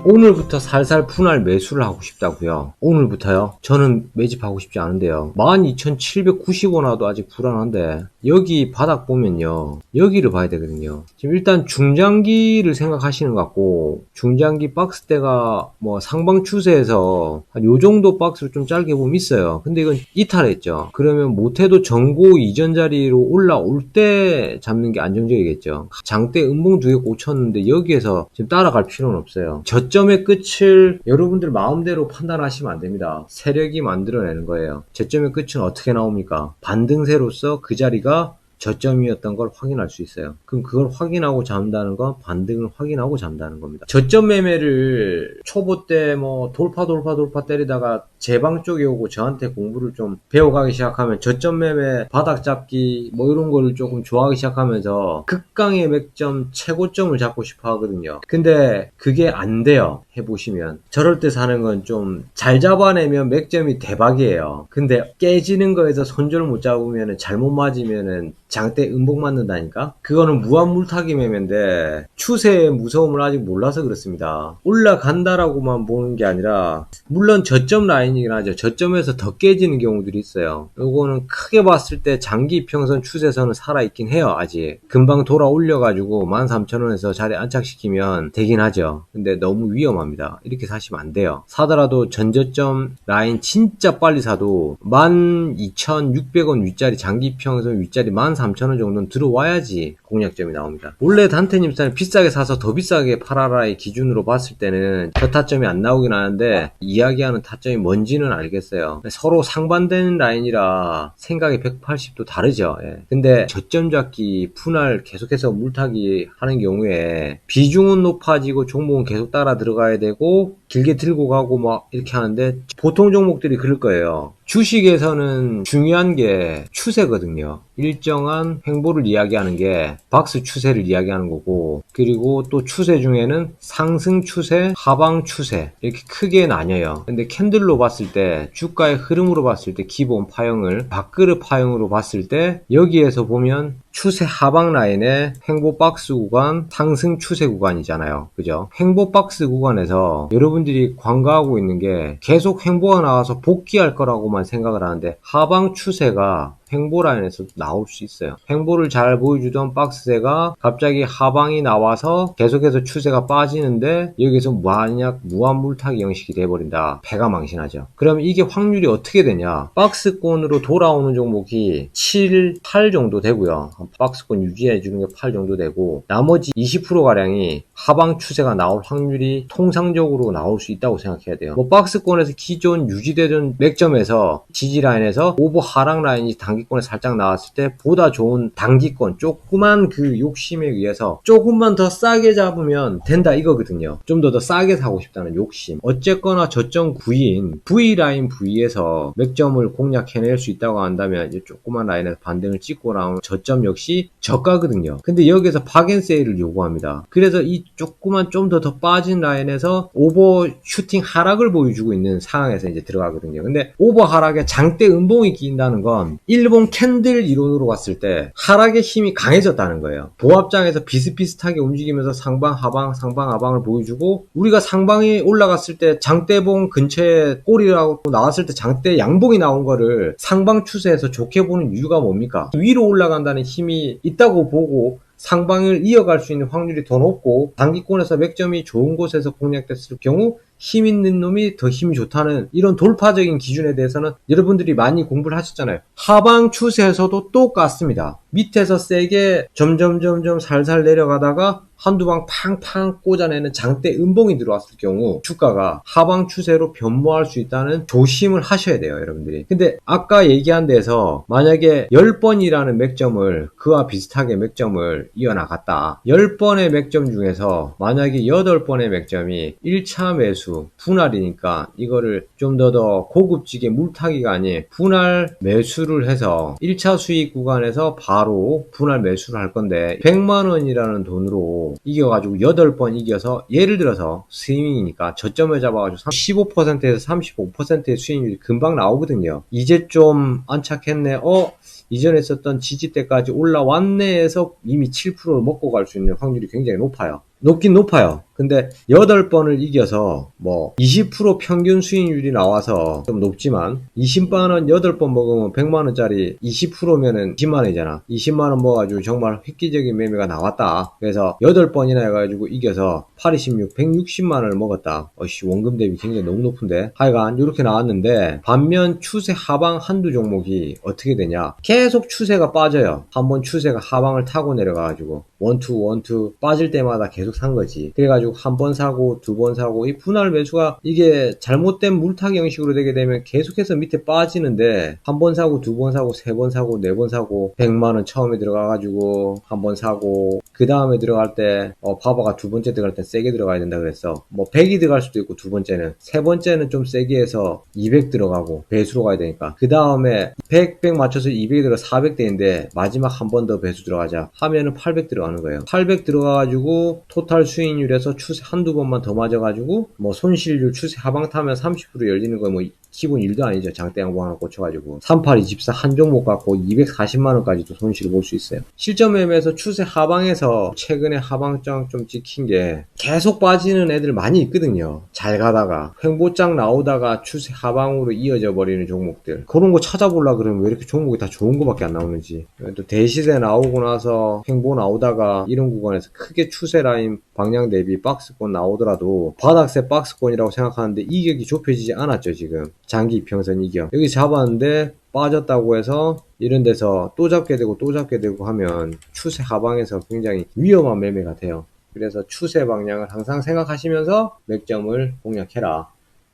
오늘부터 살살 분할 매수를 하고 싶다고요. 오늘부터요? 저는 매집하고 싶지 않은데요. 12,790원 와도 아직 불안한데 여기 바닥 보면요, 여기를 봐야 되거든요. 지금 일단 중장기를 생각하시는 것 같고, 중장기 박스대가 뭐 상방 추세에서 한 요 정도 박스를 좀 짧게 보면 있어요. 근데 이건 이탈했죠. 그러면 못해도 전고 이전 자리로 올라올 때 잡는 게 안정적이겠죠. 장대 음봉 2개 꽂혔는데 여기에서 지금 따라갈 필요는 없어요. 저점의 끝을 여러분들 마음대로 판단하시면 안 됩니다. 세력이 만들어내는 거예요. 저점의 끝은 어떻게 나옵니까? 반등세로서 그 자리가 저점이었던 걸 확인할 수 있어요. 그럼 그걸 확인하고 잡는다는 건 반등을 확인하고 잡는다는 겁니다. 저점 매매를 초보 때 뭐 돌파 때리다가 제 방 쪽에 오고 저한테 공부를 좀 배워가기 시작하면 저점 매매, 바닥 잡기 뭐 이런 거를 조금 좋아하기 시작하면서 극강의 맥점, 최고점을 잡고 싶어 하거든요. 근데 그게 안 돼요. 해보시면. 저럴 때 사는 건 좀 잘 잡아내면 맥점이 대박이에요. 근데 깨지는 거에서 손절 못 잡으면, 잘못 맞으면은 장대 음봉 맞는다니까? 그거는 무한물타기 매매인데 추세의 무서움을 아직 몰라서 그렇습니다. 올라간다라고만 보는 게 아니라, 물론 저점 라인이긴 하죠. 저점에서 더 깨지는 경우들이 있어요. 요거는 크게 봤을 때 장기 이평선 추세선은 살아있긴 해요. 아직 금방 돌아 올려가지고 13,000원에서 자리 안착시키면 되긴 하죠. 근데 너무 위험합니다. 이렇게 사시면 안 돼요. 사더라도 전저점 라인 진짜 빨리 사도 12,600원 윗자리, 장기 이평선 윗자리 13,000원 정도는 들어와야지 공략점이 나옵니다. 원래 단테님사는 비싸게 사서 더 비싸게 팔아라의 기준으로 봤을 때는 저 타점이 안 나오긴 하는데, 이야기하는 타점이 뭔지는 알겠어요. 서로 상반되는 라인이라 생각이 180도 다르죠. 예. 근데 저점 잡기, 분할 계속해서 물타기 하는 경우에 비중은 높아지고 종목은 계속 따라 들어가야 되고 길게 들고 가고 막 이렇게 하는데, 보통 종목들이 그럴 거예요. 주식에서는 중요한 게 추세거든요. 일정한 횡보를 이야기하는 게 박스 추세를 이야기하는 거고, 그리고 또 추세 중에는 상승 추세, 하방 추세 이렇게 크게 나뉘어요. 근데 캔들로 봤을 때, 주가의 흐름으로 봤을 때, 기본 파형을 밥그릇 파형으로 봤을 때 여기에서 보면 추세 하방 라인에 횡보 박스 구간, 상승 추세 구간이잖아요. 그죠? 횡보 박스 구간에서 여러분들이 관가하고 있는 게 계속 횡보가 나와서 복귀할 거라고만 생각을 하는데, 하방 추세가 횡보 라인에서 나올 수 있어요. 횡보를 잘 보여주던 박스세가 갑자기 하방이 나와서 계속해서 추세가 빠지는데 여기서 만약 무한물타기 형식이 돼버린다. 패가 망신하죠. 그럼 이게 확률이 어떻게 되냐? 박스권으로 돌아오는 종목이 7, 8 정도 되고요. 박스권 유지해주는 게 8 정도 되고, 나머지 20%가량이 하방 추세가 나올 확률이 통상적으로 나올 수 있다고 생각해야 돼요. 뭐 박스권에서 기존 유지되던 맥점에서 지지라인에서 오버 하락 라인이 단기권에 살짝 나왔을 때 보다 좋은 단기권, 조그만 그 욕심에 의해서 조금만 더 싸게 잡으면 된다 이거거든요. 좀 더 싸게 사고 싶다는 욕심. 어쨌거나 저점 V인 V라인 V에서 맥점을 공략해낼 수 있다고 한다면 이 조그만 라인에서 반등을 찍고 나온 저점 역시 저가거든요. 근데 여기서 박앤세일을 요구합니다. 그래서 이 조그만 좀 더 빠진 라인에서 오버슈팅 하락을 보여주고 있는 상황에서 이제 들어가거든요. 근데 오버 하락에 장대 음봉이 끼인다는 건 일본 캔들 이론으로 봤을 때 하락의 힘이 강해졌다는 거예요. 보합장에서 비슷비슷하게 움직이면서 상방 하방 상방 하방을 보여주고, 우리가 상방이 올라갔을 때 장대봉 근처에 꼬리라고 나왔을 때 장대 양봉이 나온 거를 상방 추세에서 좋게 보는 이유가 뭡니까? 위로 올라간다는 힘이 있다고 보고 상방을 이어갈 수 있는 확률이 더 높고, 단기권에서 맥점이 좋은 곳에서 공략됐을 경우 힘 있는 놈이 더 힘이 좋다는 이런 돌파적인 기준에 대해서는 여러분들이 많이 공부를 하셨잖아요. 하방 추세에서도 똑같습니다. 밑에서 세게 점점 살살 내려가다가 한두 방 팡팡 꽂아내는 장대 음봉이 들어왔을 경우 주가가 하방 추세로 변모할 수 있다는 조심을 하셔야 돼요, 여러분들이. 근데 아까 얘기한 데서 만약에 10번이라는 맥점을, 그와 비슷하게 맥점을 이어나갔다. 10번의 맥점 중에서 만약에 8번의 맥점이 1차 매수 분할이니까 이거를 좀 더 고급지게 물타기가 아닌 분할 매수를 해서 1차 수익 구간에서 바로 분할 매수를 할 건데, 100만원이라는 돈으로 이겨가지고 8번 이겨서, 예를 들어서 스윙이니까 저점을 잡아가지고 15%에서 35%의 수익률이 금방 나오거든요. 이제 좀 안착했네, 이전에 썼던 지지대까지 올라왔네 해서 이미 7%를 먹고 갈 수 있는 확률이 굉장히 높아요. 높긴 높아요. 근데 8번을 이겨서 뭐 20% 평균 수익률이 나와서 좀 높지만 20만원 8번 먹으면 100만원짜리 20%면은 20만원이잖아. 20만원 먹어가지고 정말 획기적인 매매가 나왔다. 그래서 8번이나 해가지고 이겨서 8, 26, 160만원을 먹었다. 원금 대비 굉장히 너무 높은데. 하여간 이렇게 나왔는데 반면 추세 하방 한두 종목이 어떻게 되냐. 계속 추세가 빠져요. 한번 추세가 하방을 타고 내려가가지고 원투 빠질 때마다 계속 산 거지. 그래가지고 한 번 사고 두 번 사고 이 분할 매수가 이게 잘못된 물타기 형식으로 되게 되면 계속해서 밑에 빠지는데 한 번 사고 두 번 사고 세 번 사고 네 번 사고 100만원 처음에 들어가가지고 한 번 사고 그 다음에 들어갈 때 바바가 두 번째 들어갈 때 세게 들어가야 된다 그랬어. 뭐 100이 들어갈 수도 있고 두 번째는 세 번째는 좀 세게 해서 200 들어가고 배수로 가야 되니까 그 다음에 100 맞춰서 200이 들어 400대인데 마지막 한 번 더 배수 들어가자 하면은 800 들어가는 거예요. 800 들어가가지고 토탈 수익률에서 추세 한두 번만 더 맞아가지고 뭐 손실률 추세 하방 타면 30% 열리는 거 뭐 기본 일도 아니죠. 장대 양봉 하나 꽂혀가지고 3824 한 종목 갖고 240만원까지도 손실을 볼 수 있어요. 실전 매매에서 추세 하방에서 최근에 하방장 좀 찍힌 게 계속 빠지는 애들 많이 있거든요. 잘 가다가 횡보장 나오다가 추세 하방으로 이어져 버리는 종목들, 그런 거 찾아보려 그러면 왜 이렇게 종목이 다 좋은 거밖에 안 나오는지. 또 대시세 나오고 나서 횡보 나오다가 이런 구간에서 크게 추세 라인 방향 대비 박스권 나오더라도 바닥세 박스권이라고 생각하는데 이격이 좁혀지지 않았죠. 지금 장기 이평선 이격 여기 잡았는데 빠졌다고 해서 이런 데서 또 잡게 되고 또 잡게 되고 하면 추세 하방에서 굉장히 위험한 매매가 돼요. 그래서 추세 방향을 항상 생각하시면서 맥점을 공략해라.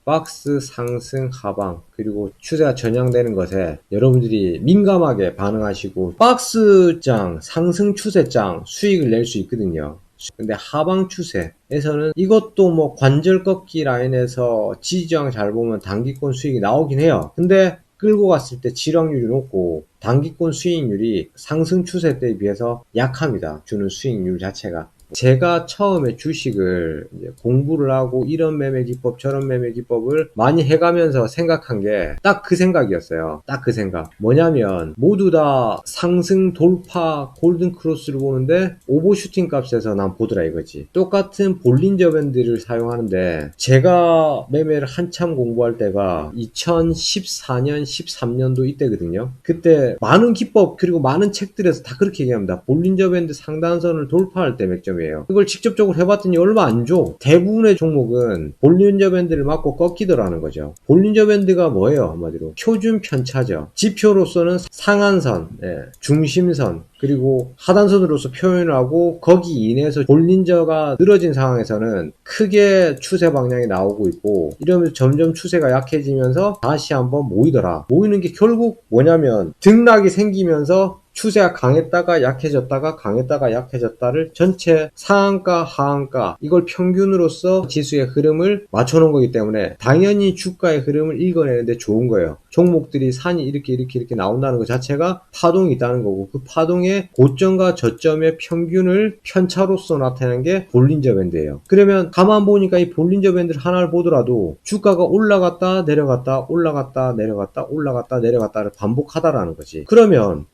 박스 상승 하방 그리고 추세가 전향되는 것에 여러분들이 민감하게 반응하시고 박스장 상승 추세장 수익을 낼 수 있거든요. 근데 하방 추세에서는 이것도 뭐 관절 꺾기 라인에서 지지저항 잘 보면 단기권 수익이 나오긴 해요. 근데 끌고 갔을 때 지락률이 높고 단기권 수익률이 상승 추세 때에 비해서 약합니다. 주는 수익률 자체가. 제가 처음에 주식을 이제 공부를 하고 이런 매매 기법 저런 매매 기법을 많이 해가면서 생각한 게 딱 그 생각이었어요. 딱 그 생각. 뭐냐면 모두 다 상승 돌파 골든 크로스를 보는데 오버슈팅 값에서 난 보더라 이거지. 똑같은 볼린저 밴드를 사용하는데 제가 매매를 한참 공부할 때가 2014년 13년도 이때거든요. 그때 많은 기법 그리고 많은 책들에서 다 그렇게 얘기합니다. 볼린저 밴드 상단선을 돌파할 때 맥점 이걸 직접적으로 해봤더니 얼마 안 줘. 대부분의 종목은 볼린저 밴드를 맞고 꺾이더라는 거죠. 볼린저 밴드가 뭐예요? 한마디로 표준 편차죠. 지표로서는 상한선, 중심선 그리고 하단선으로서 표현을 하고 거기 이내에서 볼린저가 늘어진 상황에서는 크게 추세 방향이 나오고 있고 이러면서 점점 추세가 약해지면서 다시 한번 모이더라. 모이는 게 결국 뭐냐면 등락이 생기면서 추세가 강했다가 약해졌다가 강했다가 약해졌다를 전체 상한가 하한가 이걸 평균으로서 지수의 흐름을 맞춰놓은 거기 때문에 당연히 주가의 흐름을 읽어내는데 좋은 거예요. 종목들이 산이 이렇게 나온다는 것 자체가 파동이 있다는 거고 그 파동의 고점과 저점의 평균을 편차로서 나타내는 게 볼린저 밴드예요. 그러면 가만 보니까 이 볼린저 밴드를 하나를 보더라도 주가가 올라갔다 내려갔다 올라갔다 내려갔다 올라갔다 내려갔다를 반복하다라는 거지. 그러면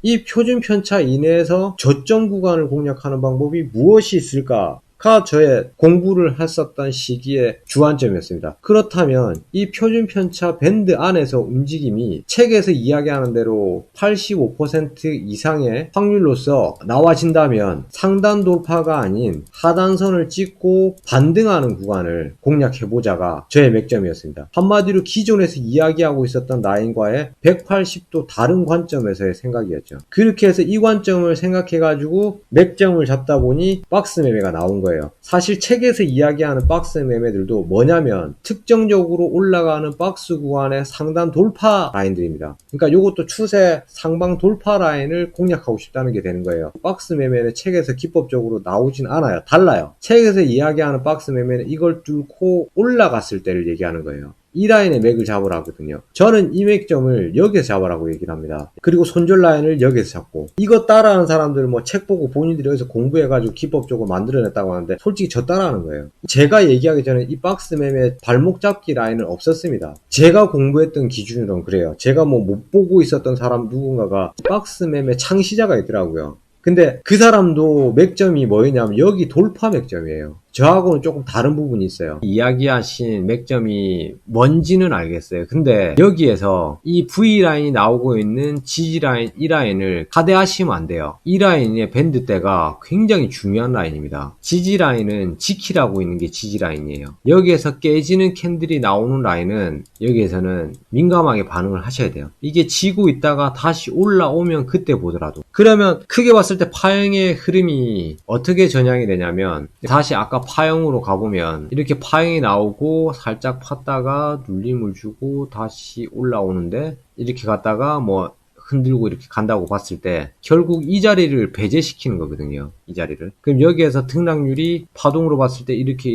이 표준 편차 이내에서 저점 구간을 공략하는 방법이 무엇이 있을까? 가 저의 공부를 했었던 시기의 주안점이었습니다. 그렇다면 이 표준 편차 밴드 안에서 움직임이 책에서 이야기하는 대로 85% 이상의 확률로서 나와진다면 상단 돌파가 아닌 하단선을 찍고 반등하는 구간을 공략해보자가 저의 맥점이었습니다. 한마디로 기존에서 이야기하고 있었던 라인과의 180도 다른 관점에서의 생각이었죠. 그렇게 해서 이 관점을 생각해가지고 맥점을 잡다 보니 박스 매매가 나온 거예요. 사실 책에서 이야기하는 박스 매매들도 뭐냐면 특정적으로 올라가는 박스 구간의 상단 돌파 라인들입니다. 그러니까 이것도 추세 상방 돌파 라인을 공략하고 싶다는 게 되는 거예요. 박스 매매는 책에서 기법적으로 나오진 않아요. 달라요. 책에서 이야기하는 박스 매매는 이걸 뚫고 올라갔을 때를 얘기하는 거예요. 이 라인의 맥을 잡으라 하거든요. 저는 이 맥점을 여기서 잡으라고 얘기를 합니다. 그리고 손절 라인을 여기서 잡고, 이거 따라하는 사람들 뭐 책 보고 본인들이 여기서 공부해가지고 기법적으로 만들어냈다고 하는데 솔직히 저 따라하는 거예요. 제가 얘기하기 전에 이 박스맴의 발목 잡기 라인은 없었습니다. 제가 공부했던 기준으로는 그래요. 제가 뭐 못 보고 있었던 사람 누군가가 박스맴의 창시자가 있더라고요. 근데 그 사람도 맥점이 뭐였냐면 여기 돌파 맥점이에요. 저하고는 조금 다른 부분이 있어요. 이야기하신 맥점이 뭔지는 알겠어요. 근데 여기에서 이 V라인이 나오고 있는 지지라인, 이 라인을 가대하시면 안 돼요. 이 라인의 밴드대가 굉장히 중요한 라인입니다. 지지라인은 지키라고 있는 게 지지라인이에요. 여기에서 깨지는 캔들이 나오는 라인은 여기에서는 민감하게 반응을 하셔야 돼요. 이게 지고 있다가 다시 올라오면 그때 보더라도. 그러면 크게 봤을 때 파형의 흐름이 어떻게 전향이 되냐면, 다시 아까 파형으로 가보면 이렇게 파형이 나오고 살짝 팠다가 눌림을 주고 다시 올라오는데, 이렇게 갔다가 뭐 흔들고 이렇게 간다고 봤을 때 결국 이 자리를 배제시키는 거거든요. 이 자리를. 그럼 여기에서 등락률이 파동으로 봤을 때 이렇게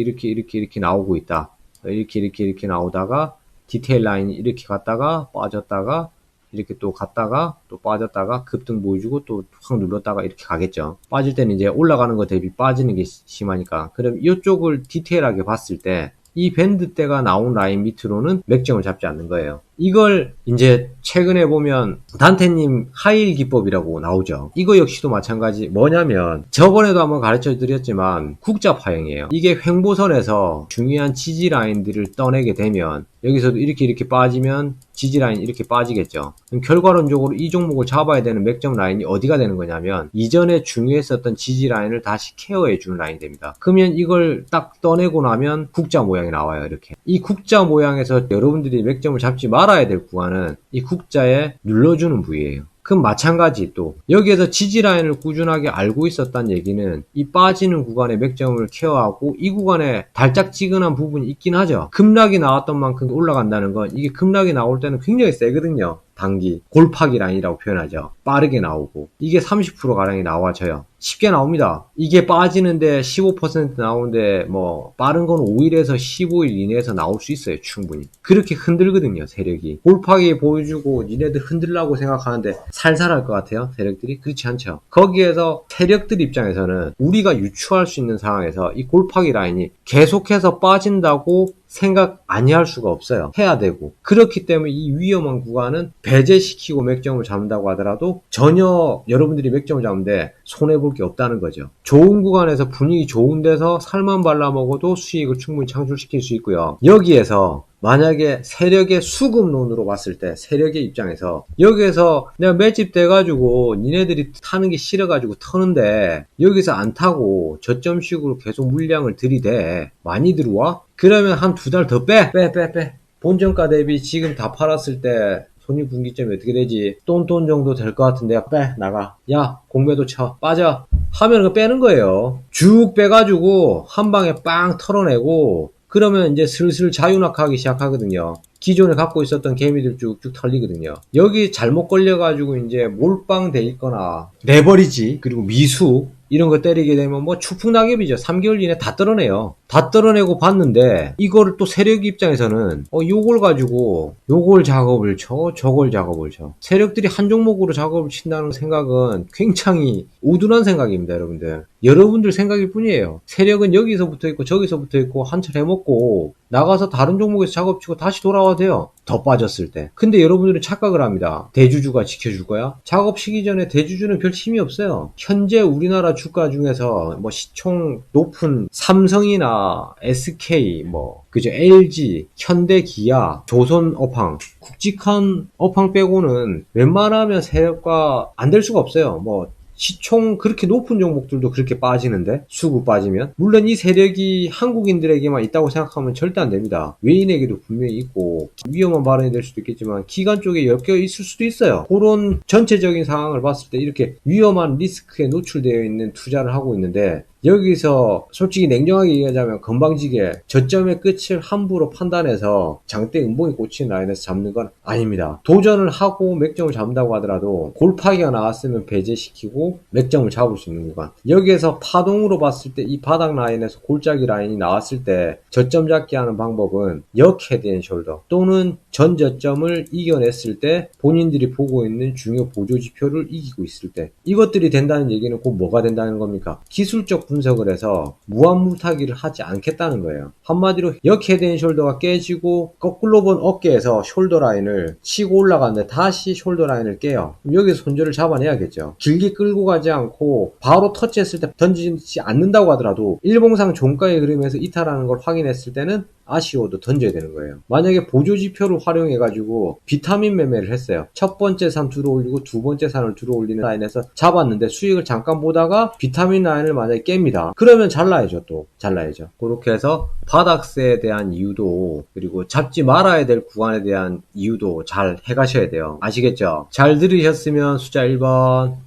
나오고 있다. 이렇게 나오다가 디테일 라인이 이렇게 갔다가 빠졌다가 이렇게 또 갔다가 또 빠졌다가 급등 보여주고 또 확 눌렀다가 이렇게 가겠죠. 빠질 때는 이제 올라가는 거 대비 빠지는 게 심하니까. 그럼 이쪽을 디테일하게 봤을 때 이 밴드대가 나온 라인 밑으로는 맥점을 잡지 않는 거예요. 이걸 이제 최근에 보면 단테님 하이힐 기법이라고 나오죠. 이거 역시도 마찬가지. 뭐냐면 저번에도 한번 가르쳐 드렸지만 국자 파형이에요. 이게 횡보선에서 중요한 지지 라인들을 떠내게 되면 여기서도 이렇게 빠지면 지지 라인 이렇게 빠지겠죠. 그럼 결과론적으로 이 종목을 잡아야 되는 맥점 라인이 어디가 되는 거냐면 이전에 중요했었던 지지 라인을 다시 케어해 주는 라인이 됩니다. 그러면 이걸 딱 떠내고 나면 국자 모양이 나와요. 이렇게. 이 국자 모양에서 여러분들이 맥점을 잡지 말아야 될 구간은 이 국자에 눌러주는 부위예요. 그럼 마찬가지 또 여기에서 지지 라인을 꾸준하게 알고 있었다는 얘기는 이 빠지는 구간의 맥점을 케어하고 이 구간에 달짝지근한 부분이 있긴 하죠. 급락이 나왔던 만큼 올라간다는 건 이게 급락이 나올 때는 굉장히 세거든요. 단기 골파기 라인이라고 표현하죠. 빠르게 나오고 이게 30%가량이 나와져요. 쉽게 나옵니다. 이게 빠지는데 15% 나오는데 뭐 빠른 건 5일에서 15일 이내에서 나올 수 있어요. 충분히. 그렇게 흔들거든요. 세력이. 골파기 보여주고 니네들 흔들라고 생각하는데 살살할 것 같아요. 세력들이. 그렇지 않죠. 거기에서 세력들 입장에서는 우리가 유추할 수 있는 상황에서 이 골파기 라인이 계속해서 빠진다고 생각 아니할 수가 없어요. 해야 되고. 그렇기 때문에 이 위험한 구간은 배제시키고 맥점을 잡는다고 하더라도 전혀 여러분들이 맥점을 잡는데 손해볼 게 없다는 거죠. 좋은 구간에서 분위기 좋은 데서 살만 발라먹어도 수익을 충분히 창출시킬 수 있고요. 여기에서 만약에 세력의 수급론으로 봤을 때 세력의 입장에서 여기에서 내가 매집돼가지고 니네들이 타는 게 싫어가지고 터는데 여기서 안 타고 저점식으로 계속 물량을 들이대 많이 들어와? 그러면 한 두 달 더 빼. 본전가 대비 지금 다 팔았을 때 손익분기점이 어떻게 되지? 똔똔 정도 될 것 같은데 빼 나가. 야 공매도 쳐 빠져 하면 그거 빼는 거예요. 쭉 빼가지고 한 방에 빵 털어내고 그러면 이제 슬슬 자유낙하기 시작하거든요. 기존에 갖고 있었던 개미들 쭉쭉 털리거든요. 여기 잘못 걸려가지고 이제 몰빵 돼 있거나 레버리지 그리고 미수 이런 거 때리게 되면 뭐 추풍낙엽이죠. 3개월 이내 다 떨어내요. 다 떨어내고 봤는데 이거를 또 세력 입장에서는 요걸 가지고 요걸 작업을 쳐 저걸 작업을 쳐 세력들이 한 종목으로 작업을 친다는 생각은 굉장히 우둔한 생각입니다. 여러분들 생각일 뿐이에요. 세력은 여기서 붙어 있고 저기서 붙어 있고 한철 해먹고 나가서 다른 종목에서 작업치고 다시 돌아와도 돼요. 더 빠졌을 때. 근데 여러분들은 착각을 합니다. 대주주가 지켜줄 거야? 작업시기 전에 대주주는 별 힘이 없어요. 현재 우리나라 주가 중에서 뭐 시총 높은 삼성이나 SK 그죠? LG, 현대, 기아, 조선 업황, 굵직한 업황 빼고는 웬만하면 세력과 안 될 수가 없어요. 시총 그렇게 높은 종목들도 그렇게 빠지는데 수급 빠지면 물론 이 세력이 한국인들에게만 있다고 생각하면 절대 안 됩니다. 외인에게도 분명히 있고 위험한 발언이 될 수도 있겠지만 기관 쪽에 엮여 있을 수도 있어요. 그런 전체적인 상황을 봤을 때 이렇게 위험한 리스크에 노출되어 있는 투자를 하고 있는데 여기서 솔직히 냉정하게 얘기하자면 건방지게 저점의 끝을 함부로 판단해서 장대 음봉이 꽂힌 라인에서 잡는 건 아닙니다. 도전을 하고 맥점을 잡는다고 하더라도 골파기가 나왔으면 배제시키고 맥점을 잡을 수 있는 구간. 여기에서 파동으로 봤을 때 이 바닥 라인에서 골짜기 라인이 나왔을 때 저점 잡기 하는 방법은 역 헤드앤숄더 또는 전 저점을 이겨냈을 때 본인들이 보고 있는 중요 보조 지표를 이기고 있을 때 이것들이 된다는 얘기는 곧 뭐가 된다는 겁니까? 기술적 분석을 해서 무한무타기를 하지 않겠다는 거예요. 한마디로 역 헤드앤숄더가 깨지고 거꾸로 본 어깨에서 숄더 라인을 치고 올라가는데 다시 숄더 라인을 깨요. 그럼 여기서 손절을 잡아내야겠죠. 길게 끌고 가지 않고 바로 터치했을 때 던지지 않는다고 하더라도 일봉상 종가의 흐름에서 이탈하는 걸 확인했을 때는 아쉬워도 던져야 되는 거예요. 만약에 보조지표를 활용해가지고 비타민 매매를 했어요. 첫 번째 산 들어올리고 두 번째 산을 들어올리는 라인에서 잡았는데 수익을 잠깐 보다가 비타민 라인을 만약에 깹니다. 그러면 잘라야죠. 또 잘라야죠. 그렇게 해서 바닥세에 대한 이유도 그리고 잡지 말아야 될 구간에 대한 이유도 잘 해가셔야 돼요. 아시겠죠? 잘 들으셨으면 숫자 1번